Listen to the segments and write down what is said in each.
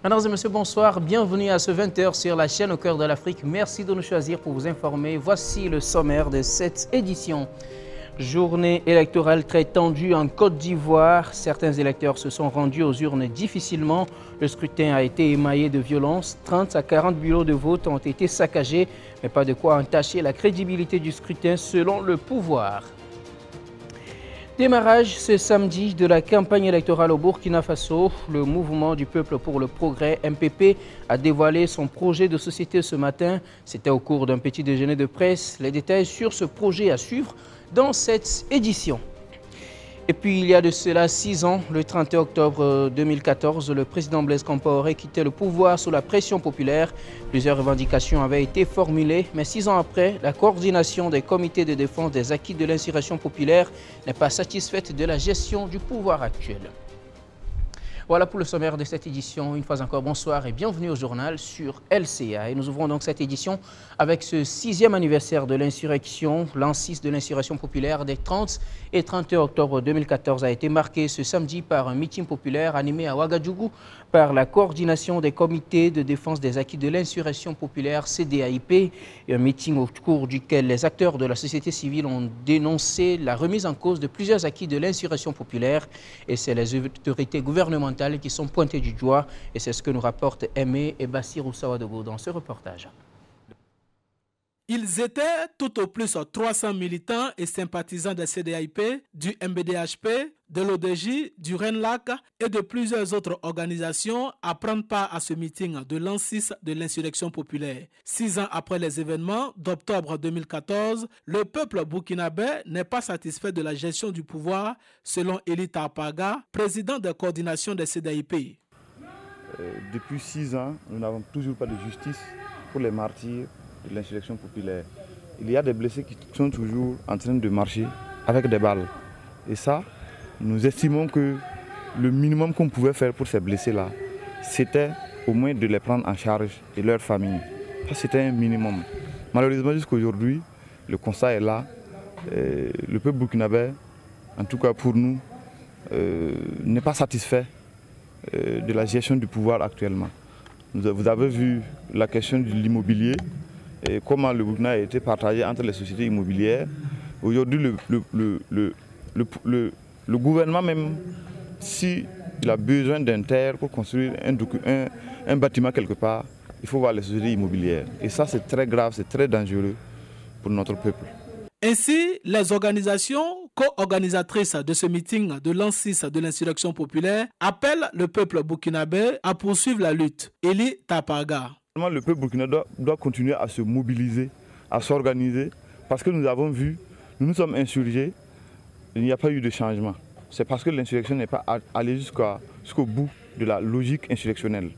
Mesdames et messieurs, bonsoir. Bienvenue à ce 20h sur la chaîne Au cœur de l'Afrique. Merci de nous choisir pour vous informer. Voici le sommaire de cette édition. Journée électorale très tendue en Côte d'Ivoire. Certains électeurs se sont rendus aux urnes difficilement. Le scrutin a été émaillé de violence. 30 à 40 bureaux de vote ont été saccagés, mais pas de quoi entacher la crédibilité du scrutin selon le pouvoir. Démarrage ce samedi de la campagne électorale au Burkina Faso. Le mouvement du peuple pour le progrès, MPP, a dévoilé son projet de société ce matin. C'était au cours d'un petit déjeuner de presse. Les détails sur ce projet à suivre dans cette édition. Et puis il y a de cela 6 ans, le 31 octobre 2014, le président Blaise Compaoré quittait le pouvoir sous la pression populaire. Plusieurs revendications avaient été formulées, mais 6 ans après, la coordination des comités de défense des acquis de l'insurrection populaire n'est pas satisfaite de la gestion du pouvoir actuel. Voilà pour le sommaire de cette édition. Une fois encore, bonsoir et bienvenue au journal sur LCA. Et nous ouvrons donc cette édition avec ce 6e anniversaire de l'insurrection. L'an 6 de l'insurrection populaire des 30 et 31 octobre 2014 a été marqué ce samedi par un meeting populaire animé à Ouagadougou par la coordination des comités de défense des acquis de l'insurrection populaire CDAIP. Un meeting au cours duquel les acteurs de la société civile ont dénoncé la remise en cause de plusieurs acquis de l'insurrection populaire. Et c'est les autorités gouvernementales qui sont pointées du doigt. Et c'est ce que nous rapportent Aimé et Bassirou Sawadogo dans ce reportage. Ils étaient tout au plus 300 militants et sympathisants de CDAIP, du MBDHP, de l'ODJ, du RENLAC et de plusieurs autres organisations à prendre part à ce meeting de l'an 6 de l'insurrection populaire. 6 ans après les événements d'octobre 2014, le peuple burkinabé n'est pas satisfait de la gestion du pouvoir, selon Eli Tarpaga, président de coordination des CDAIP. Depuis 6 ans, nous n'avons toujours pas de justice pour les martyrs de l'insurrection populaire. Il y a des blessés qui sont toujours en train de marcher avec des balles. Et ça, nous estimons que le minimum qu'on pouvait faire pour ces blessés-là, c'était au moins de les prendre en charge et leurs familles. Ça, c'était un minimum. Malheureusement, jusqu'à aujourd'hui, le constat est là. Le peuple burkinabé, en tout cas pour nous, n'est pas satisfait de la gestion du pouvoir actuellement. Vous avez vu la question de l'immobilier et comment le Burkina a été partagé entre les sociétés immobilières. Aujourd'hui, le gouvernement, même s'il a besoin d'un terre pour construire un bâtiment quelque part, il faut voir les sociétés immobilières. Et ça, c'est très grave, c'est très dangereux pour notre peuple. Ainsi, les organisations co-organisatrices de ce meeting de l'an 6 de l'insurrection populaire appellent le peuple burkinabé à poursuivre la lutte. Eli Tapaga. Le peuple burkinabé doit continuer à se mobiliser, à s'organiser, parce que nous avons vu, nous nous sommes insurgés, il n'y a pas eu de changement. C'est parce que l'insurrection n'est pas allée jusqu'au bout de la logique insurrectionnelle.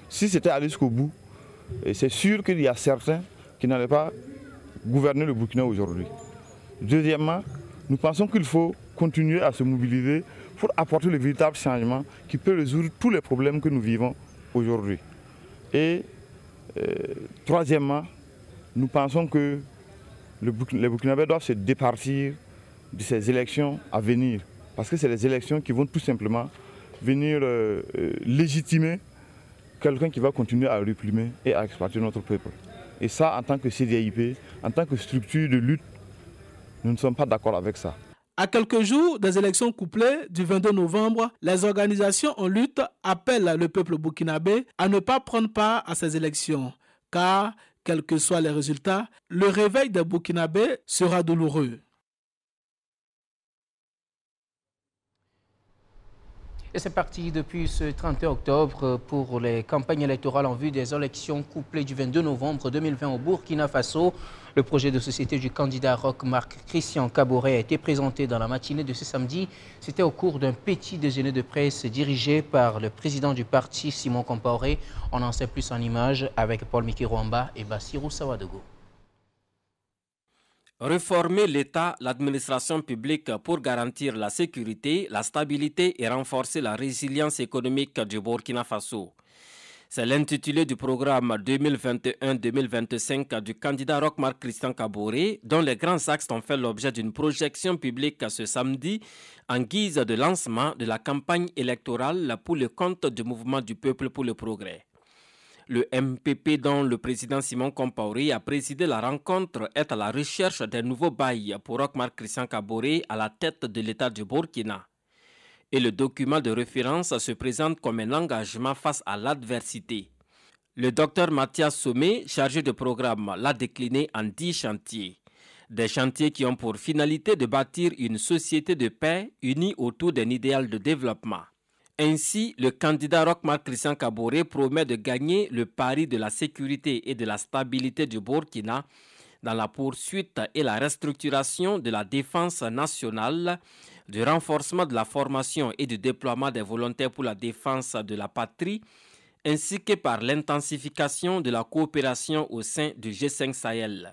Si c'était allé jusqu'au bout, c'est sûr qu'il y a certains qui n'allaient pas gouverner le Burkina aujourd'hui. Deuxièmement, nous pensons qu'il faut continuer à se mobiliser pour apporter le véritable changement qui peut résoudre tous les problèmes que nous vivons aujourd'hui. Et troisièmement, nous pensons que les Burkinabés doivent se départir de ces élections à venir. Parce que c'est les élections qui vont tout simplement venir légitimer quelqu'un qui va continuer à réprimer et à exploiter notre peuple. Et ça, en tant que CDAIP, en tant que structure de lutte, nous ne sommes pas d'accord avec ça. À quelques jours des élections couplées du 22 novembre, les organisations en lutte appellent le peuple burkinabé à ne pas prendre part à ces élections, car, quels que soient les résultats, le réveil des Burkinabés sera douloureux. Et c'est parti depuis ce 31 octobre pour les campagnes électorales en vue des élections couplées du 22 novembre 2020 au Burkina Faso. Le projet de société du candidat Roch Marc Christian Kaboré a été présenté dans la matinée de ce samedi. C'était au cours d'un petit déjeuner de presse dirigé par le président du parti, Simon Compaoré. On en sait plus en images avec Paul Mikirouamba et Bassirou Sawadogo. Réformer l'État, l'administration publique pour garantir la sécurité, la stabilité et renforcer la résilience économique du Burkina Faso. C'est l'intitulé du programme 2021-2025 du candidat Roch-Marc Christian Kaboré, dont les grands axes ont fait l'objet d'une projection publique ce samedi en guise de lancement de la campagne électorale pour le compte du mouvement du peuple pour le progrès. Le MPP, dont le président Simon Compaoré a présidé la rencontre, est à la recherche d'un nouveau bail pour Roch-Marc Christian Kaboré à la tête de l'État du Burkina. Et le document de référence se présente comme un engagement face à l'adversité. Le docteur Mathias Sommet, chargé de programme, l'a décliné en 10 chantiers. Des chantiers qui ont pour finalité de bâtir une société de paix unie autour d'un idéal de développement. Ainsi, le candidat Roch-Marc Christian Kaboré promet de gagner le pari de la sécurité et de la stabilité du Burkina dans la poursuite et la restructuration de la défense nationale, du renforcement de la formation et du déploiement des volontaires pour la défense de la patrie, ainsi que par l'intensification de la coopération au sein du G5 Sahel.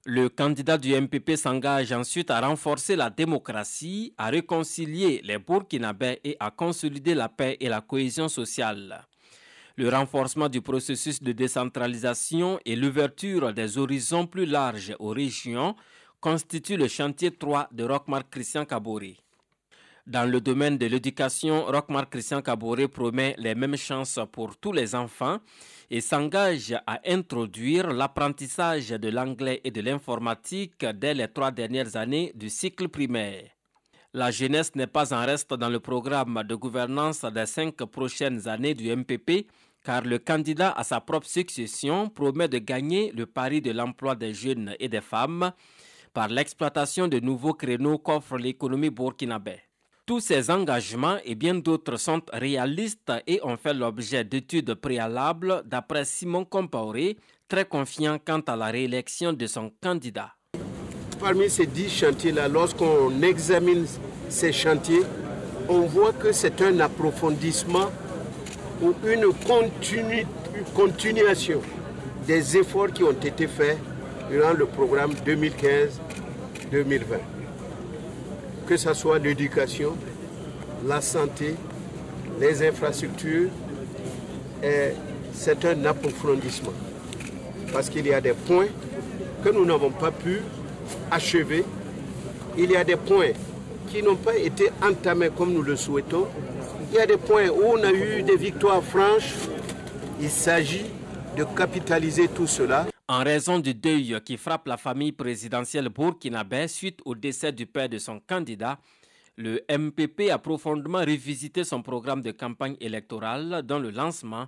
Le candidat du MPP s'engage ensuite à renforcer la démocratie, à réconcilier les Burkinabés et à consolider la paix et la cohésion sociale. Le renforcement du processus de décentralisation et l'ouverture des horizons plus larges aux régions constituent le chantier 3 de Roch-Marc Christian Kaboré. Dans le domaine de l'éducation, Roch-Marc Christian Kaboré promet les mêmes chances pour tous les enfants et s'engage à introduire l'apprentissage de l'anglais et de l'informatique dès les 3 dernières années du cycle primaire. La jeunesse n'est pas en reste dans le programme de gouvernance des 5 prochaines années du MPP, car le candidat à sa propre succession promet de gagner le pari de l'emploi des jeunes et des femmes par l'exploitation de nouveaux créneaux qu'offre l'économie burkinabé. Tous ces engagements et bien d'autres sont réalistes et ont fait l'objet d'études préalables d'après Simon Compaoré, très confiant quant à la réélection de son candidat. Parmi ces 10 chantiers-là, lorsqu'on examine ces chantiers, on voit que c'est un approfondissement ou une continuation des efforts qui ont été faits durant le programme 2015-2020. Que ce soit l'éducation, la santé, les infrastructures, c'est un approfondissement. Parce qu'il y a des points que nous n'avons pas pu achever, il y a des points qui n'ont pas été entamés comme nous le souhaitons, il y a des points où on a eu des victoires franches, il s'agit de capitaliser tout cela. En raison du deuil qui frappe la famille présidentielle burkinabé suite au décès du père de son candidat, le MPP a profondément revisité son programme de campagne électorale dont le lancement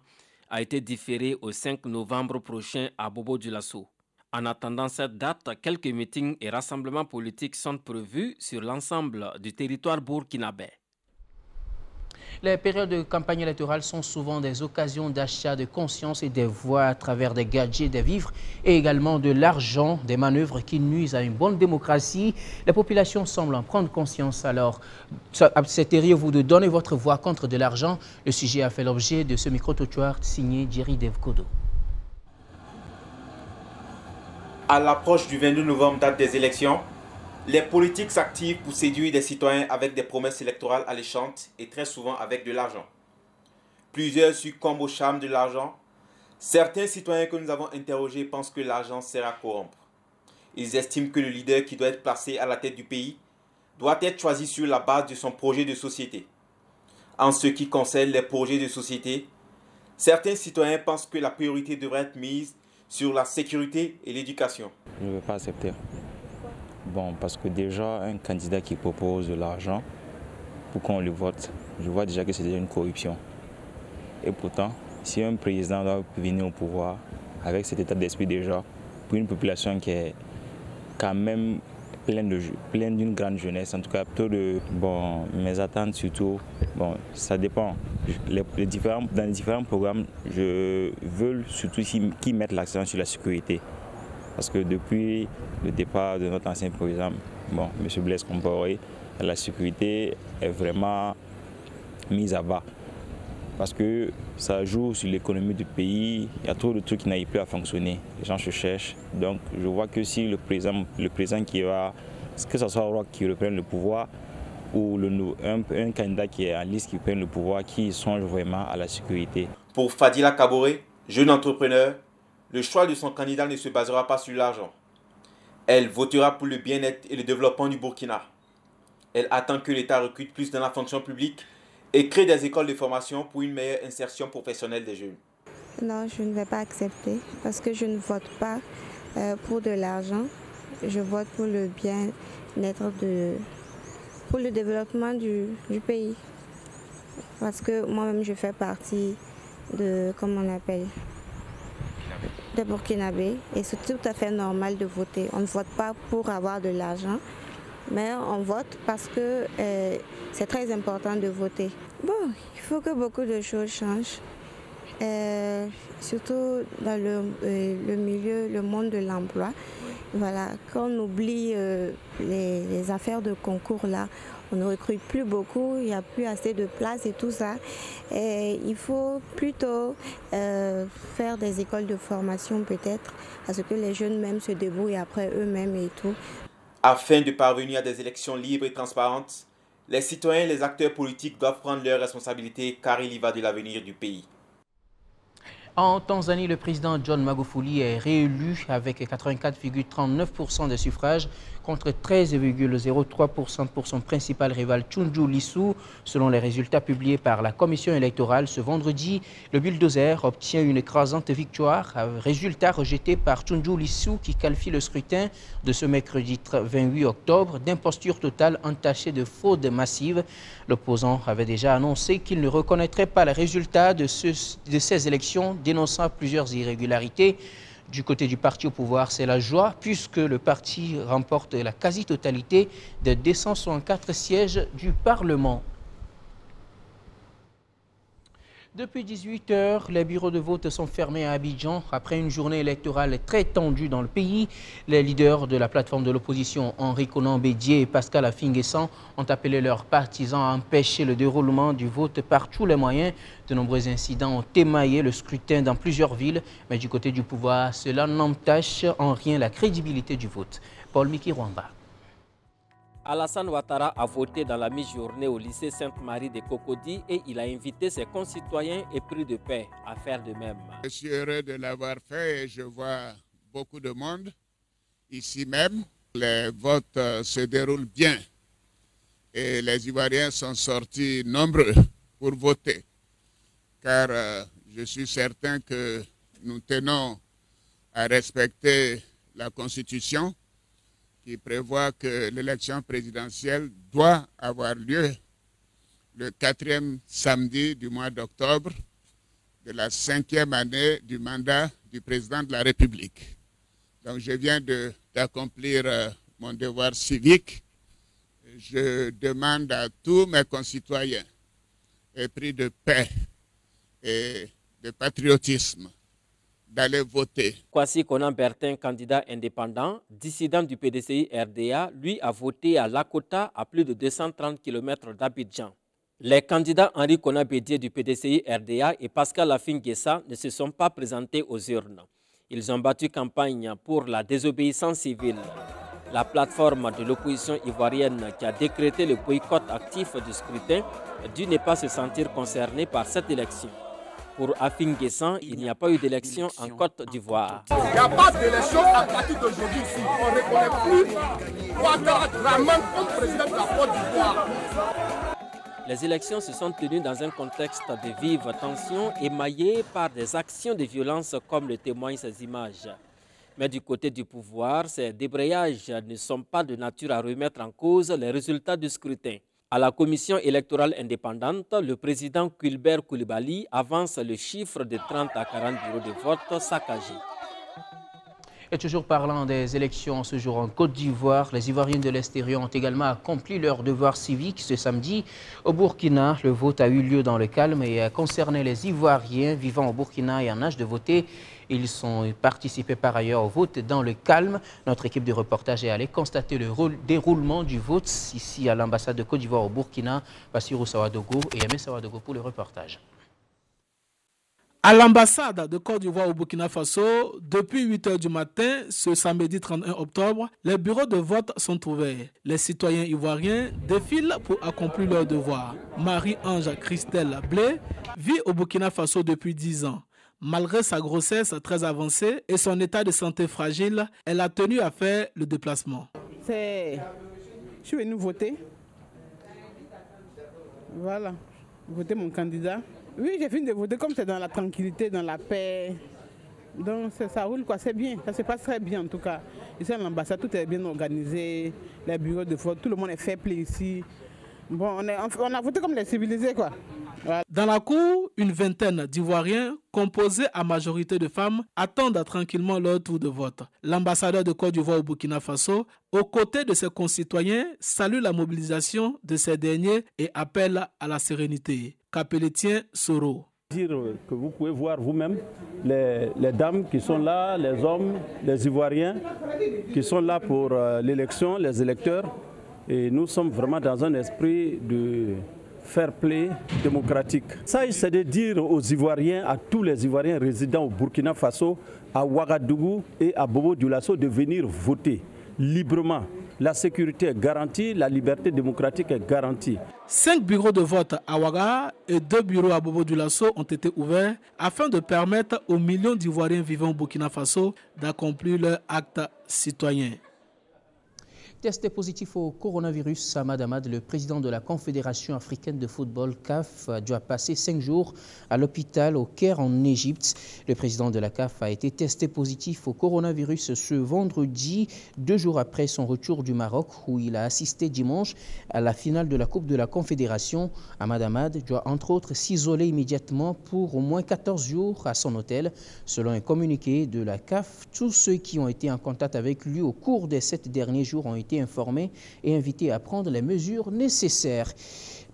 a été différé au 5 novembre prochain à Bobo-Dioulasso. En attendant cette date, quelques meetings et rassemblements politiques sont prévus sur l'ensemble du territoire burkinabé. Les périodes de campagne électorale sont souvent des occasions d'achat de conscience et des voix à travers des gadgets, des vivres et également de l'argent, des manœuvres qui nuisent à une bonne démocratie. Les populations semblent en prendre conscience. Alors, accepteriez-vous de donner votre voix contre de l'argent? Le sujet a fait l'objet de ce micro-trottoir signé Jerry Devkodo. À l'approche du 22 novembre, date des élections, les politiques s'activent pour séduire des citoyens avec des promesses électorales alléchantes et très souvent avec de l'argent. Plusieurs succombent au charme de l'argent. Certains citoyens que nous avons interrogés pensent que l'argent sert à corrompre. Ils estiment que le leader qui doit être placé à la tête du pays doit être choisi sur la base de son projet de société. En ce qui concerne les projets de société, certains citoyens pensent que la priorité devrait être mise sur la sécurité et l'éducation. Je ne veux pas accepter. Bon, parce que déjà, un candidat qui propose de l'argent pour qu'on le vote, je vois déjà que c'est déjà une corruption. Et pourtant, si un président doit venir au pouvoir avec cet état d'esprit déjà, pour une population qui est quand même pleine d'une grande jeunesse, en tout cas plutôt de... Bon, mes attentes surtout, bon, ça dépend. Dans les différents programmes, je veux surtout qu'ils mettent l'accent sur la sécurité. Parce que depuis le départ de notre ancien président, bon, M. Blaise Compaoré, la sécurité est vraiment mise à bas. Parce que ça joue sur l'économie du pays, il y a trop de trucs qui n'arrivent plus à fonctionner. Les gens se cherchent. Donc je vois que si le président qui va, que ce soit Roch qui reprenne le pouvoir, ou un candidat qui est en liste, qui prenne le pouvoir, qui songe vraiment à la sécurité. Pour Fadila Kaboré, jeune entrepreneur, le choix de son candidat ne se basera pas sur l'argent. Elle votera pour le bien-être et le développement du Burkina. Elle attend que l'État recrute plus dans la fonction publique et crée des écoles de formation pour une meilleure insertion professionnelle des jeunes. Non, je ne vais pas accepter parce que je ne vote pas pour de l'argent. Je vote pour le bien-être, pour le développement du pays. Parce que moi-même, je fais partie de, comment on appelle, des Burkinabés. Et c'est tout à fait normal de voter. On ne vote pas pour avoir de l'argent, mais on vote parce que c'est très important de voter. Bon, il faut que beaucoup de choses changent. Surtout dans le milieu, le monde de l'emploi. Voilà, quand on oublie les affaires de concours là, on ne recrute plus beaucoup, il n'y a plus assez de place et tout ça. Et il faut plutôt faire des écoles de formation peut-être, à ce que les jeunes même se débrouillent après eux-mêmes et tout. Afin de parvenir à des élections libres et transparentes, les citoyens et les acteurs politiques doivent prendre leurs responsabilités car il y va de l'avenir du pays. En Tanzanie, le président John Magufuli est réélu avec 84,39% des suffrages contre 13,03% pour son principal rival Tundu Lissu. Selon les résultats publiés par la commission électorale ce vendredi, le bulldozer obtient une écrasante victoire, résultat rejeté par Tundu Lissu qui qualifie le scrutin de ce mercredi 28 octobre d'imposture totale entachée de fraude massive. L'opposant avait déjà annoncé qu'il ne reconnaîtrait pas les résultats de ces élections, dénonçant plusieurs irrégularités. Du côté du parti au pouvoir, c'est la joie puisque le parti remporte la quasi-totalité des 264 sièges du Parlement. Depuis 18 heures, les bureaux de vote sont fermés à Abidjan. Après une journée électorale très tendue dans le pays, les leaders de la plateforme de l'opposition, Henri Konan Bédié et Pascal Affi-N'Guessan, ont appelé leurs partisans à empêcher le déroulement du vote par tous les moyens. De nombreux incidents ont émaillé le scrutin dans plusieurs villes, mais du côté du pouvoir, cela n'entache en rien la crédibilité du vote. Paul Miki Rwamba. Alassane Ouattara a voté dans la mi-journée au lycée Sainte-Marie de Cocody et il a invité ses concitoyens épris de paix à faire de même. Je suis heureux de l'avoir fait et je vois beaucoup de monde ici même. Les votes se déroulent bien et les Ivoiriens sont sortis nombreux pour voter car je suis certain que nous tenons à respecter la Constitution qui prévoit que l'élection présidentielle doit avoir lieu le 4e samedi du mois d'octobre de la 5e année du mandat du président de la République. Donc je viens d'accomplir mon devoir civique. Je demande à tous mes concitoyens épris de paix et de patriotisme d'aller voter. Kwasi Konan Bertin, candidat indépendant, dissident du PDCI RDA, lui a voté à Lakota, à plus de 230 km d'Abidjan. Les candidats Henri Konan Bédié du PDCI RDA et Pascal Affi-N'Guessan ne se sont pas présentés aux urnes. Ils ont battu campagne pour la désobéissance civile. La plateforme de l'opposition ivoirienne qui a décrété le boycott actif du scrutin dit ne pas se sentir concernée par cette élection. Pour Affi-N'Guessan, il n'y a pas eu d'élection en Côte d'Ivoire. Il n'y a pas d'élection à partir d'aujourd'hui ici. On ne reconnaît plus Ouattara Draman comme président de la Côte d'Ivoire. Les élections se sont tenues dans un contexte de vive tension émaillé par des actions de violence comme le témoignent ces images. Mais du côté du pouvoir, ces débrayages ne sont pas de nature à remettre en cause les résultats du scrutin. À la commission électorale indépendante, le président Kulbert Koulibaly avance le chiffre de 30 à 40 bureaux de vote saccagés. Et toujours parlant des élections ce jour en Côte d'Ivoire, les Ivoiriens de l'extérieur ont également accompli leur devoir civique ce samedi. Au Burkina, le vote a eu lieu dans le calme et a concerné les Ivoiriens vivant au Burkina et en âge de voter. Ils ont participé par ailleurs au vote dans le calme. Notre équipe de reportage est allée constater le déroulement du vote ici à l'ambassade de Côte d'Ivoire au Burkina. Bassirou Sawadogo et Aimé Sawadogo pour le reportage. À l'ambassade de Côte d'Ivoire au Burkina Faso, depuis 8 h du matin, ce samedi 31 octobre, les bureaux de vote sont ouverts. Les citoyens ivoiriens défilent pour accomplir leurs devoirs. Marie-Ange Christelle Blé vit au Burkina Faso depuis 10 ans. Malgré sa grossesse très avancée et son état de santé fragile, elle a tenu à faire le déplacement. Je suis venue voter. Voilà, voter mon candidat. Oui, j'ai fini de voter comme c'est dans la tranquillité, dans la paix. Donc ça roule quoi, c'est bien, ça se passe très bien en tout cas. Ici à l'ambassade, tout est bien organisé, les bureaux de vote, tout le monde est fait plaisir ici. Bon, on a voté comme les civilisés quoi. Voilà. Dans la cour, une vingtaine d'Ivoiriens, composés à majorité de femmes, attendent tranquillement leur tour de vote. L'ambassadeur de Côte d'Ivoire au Burkina Faso, aux côtés de ses concitoyens, salue la mobilisation de ces derniers et appelle à la sérénité. Capelletien Soro. Dire que vous pouvez voir vous-même les dames qui sont là, les hommes, les Ivoiriens qui sont là pour l'élection, les électeurs. Et nous sommes vraiment dans un esprit de fair play démocratique. Ça, c'est de dire aux Ivoiriens, à tous les Ivoiriens résidant au Burkina Faso, à Ouagadougou et à Bobo-Dioulasso de venir voter librement. La sécurité est garantie, la liberté démocratique est garantie. 5 bureaux de vote à Ouaga et 2 bureaux à Bobo-Dioulasso ont été ouverts afin de permettre aux millions d'Ivoiriens vivant au Burkina Faso d'accomplir leur acte citoyen. Testé positif au coronavirus, Hamad Hamad, le président de la Confédération africaine de football CAF, doit passer 5 jours à l'hôpital au Caire en Égypte. Le président de la CAF a été testé positif au coronavirus ce vendredi, 2 jours après son retour du Maroc, où il a assisté dimanche à la finale de la Coupe de la Confédération. Hamad Hamad doit entre autres s'isoler immédiatement pour au moins 14 jours à son hôtel. Selon un communiqué de la CAF, tous ceux qui ont été en contact avec lui au cours des 7 derniers jours ont été informés et invités à prendre les mesures nécessaires.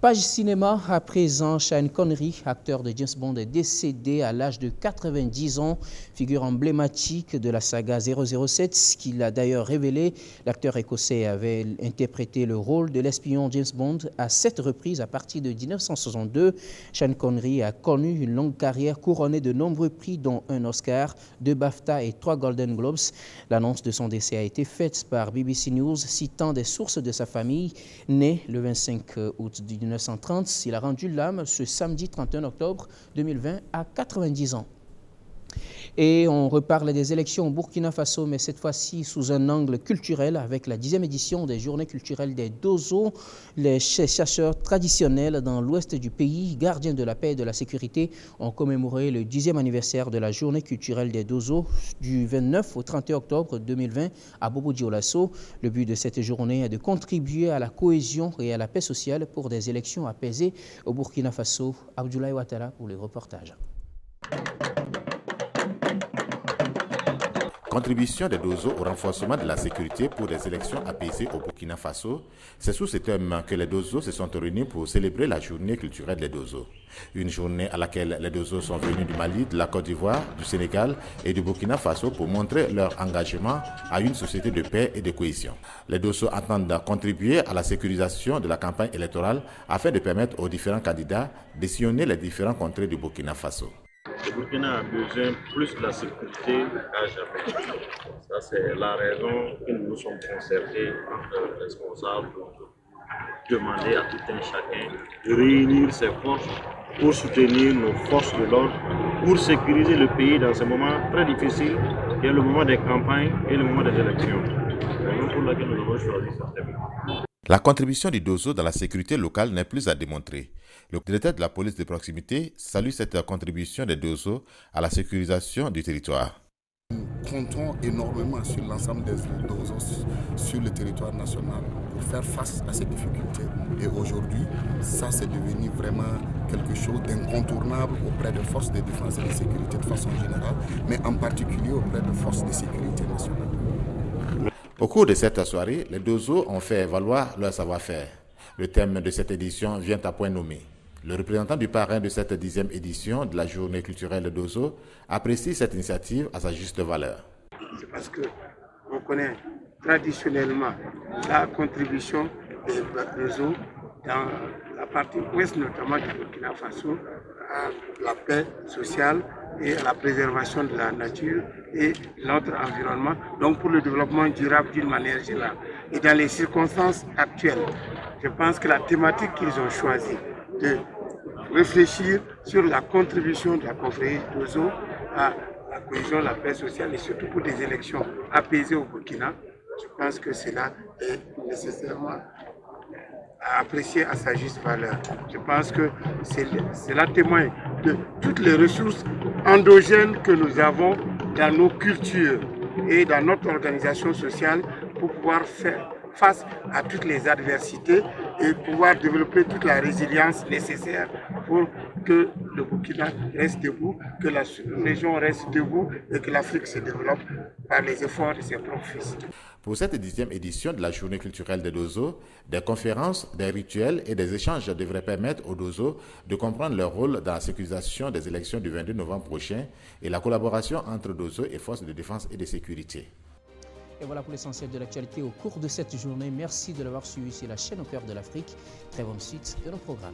Page cinéma, à présent, Sean Connery, acteur de James Bond, est décédé à l'âge de 90 ans, figure emblématique de la saga 007, qu'il a d'ailleurs révélé. L'acteur écossais avait interprété le rôle de l'espion James Bond à 7 reprises à partir de 1962. Sean Connery a connu une longue carrière couronnée de nombreux prix, dont un Oscar, 2 BAFTA et 3 Golden Globes. L'annonce de son décès a été faite par BBC News, citant des sources de sa famille. Né le 25 août 1930, il a rendu l'âme ce samedi 31 octobre 2020 à 90 ans. Et on reparle des élections au Burkina Faso, mais cette fois-ci sous un angle culturel, avec la 10e édition des Journées culturelles des Dozo. Les chercheurs traditionnels dans l'ouest du pays, gardiens de la paix et de la sécurité, ont commémoré le 10e anniversaire de la Journée culturelle des Dozo du 29 au 31 octobre 2020 à Bobo-Dioulasso. Le but de cette journée est de contribuer à la cohésion et à la paix sociale pour des élections apaisées au Burkina Faso. Abdoulaye Ouattara pour le reportage. Contribution des Dozo au renforcement de la sécurité pour des élections apaisées au Burkina Faso. C'est sous ce thème que les Dozo se sont réunis pour célébrer la journée culturelle des Dozo. Une journée à laquelle les Dozo sont venus du Mali, de la Côte d'Ivoire, du Sénégal et du Burkina Faso pour montrer leur engagement à une société de paix et de cohésion. Les Dozo entendent contribuer à la sécurisation de la campagne électorale afin de permettre aux différents candidats de sillonner les différents contrées du Burkina Faso. Le Burkina a besoin plus de la sécurité qu'à jamais. Ça, c'est la raison que nous nous sommes concertés entre responsables pour demander à tout un chacun de réunir ses forces pour soutenir nos forces de l'ordre, pour sécuriser le pays dans ce moment très difficile, qui est le moment des campagnes et le moment des élections. C'est la raison pour laquelle nous avons choisi ce thème. La contribution du Dozo dans la sécurité locale n'est plus à démontrer. Le directeur de la police de proximité salue cette contribution des Dozo à la sécurisation du territoire. Nous comptons énormément sur l'ensemble des Dozo sur le territoire national pour faire face à ces difficultés. Et aujourd'hui, ça c'est devenu vraiment quelque chose d'incontournable auprès des forces de défense et de sécurité de façon générale, mais en particulier auprès des forces de sécurité nationale. Au cours de cette soirée, les Dozo ont fait valoir leur savoir-faire. Le thème de cette édition vient à point nommé. Le représentant du parrain de cette 10e édition de la Journée culturelle de Dozo apprécie cette initiative à sa juste valeur. C'est parce qu'on connaît traditionnellement la contribution des Dozo dans la partie ouest notamment du Burkina Faso à la paix sociale et à la préservation de la nature et de notre environnement, donc pour le développement durable d'une manière générale. Et dans les circonstances actuelles, je pense que la thématique qu'ils ont choisie de réfléchir sur la contribution de la confrérie d'Ozo à la cohésion, la paix sociale et surtout pour des élections apaisées au Burkina, je pense que cela est nécessairement à apprécier à sa juste valeur. Je pense que cela témoigne de toutes les ressources endogènes que nous avons dans nos cultures et dans notre organisation sociale pour pouvoir faire face à toutes les adversités et pouvoir développer toute la résilience nécessaire pour que le Burkina reste debout, que la région reste debout et que l'Afrique se développe par les efforts de ses propres fils. Pour cette 10e édition de la journée culturelle des Dozo, des conférences, des rituels et des échanges devraient permettre aux Dozo de comprendre leur rôle dans la sécurisation des élections du 22 novembre prochain et la collaboration entre Dozo et forces de défense et de sécurité. Et voilà pour l'essentiel de l'actualité au cours de cette journée. Merci de l'avoir suivi sur la chaîne au cœur de l'Afrique. Très bonne suite de nos programmes.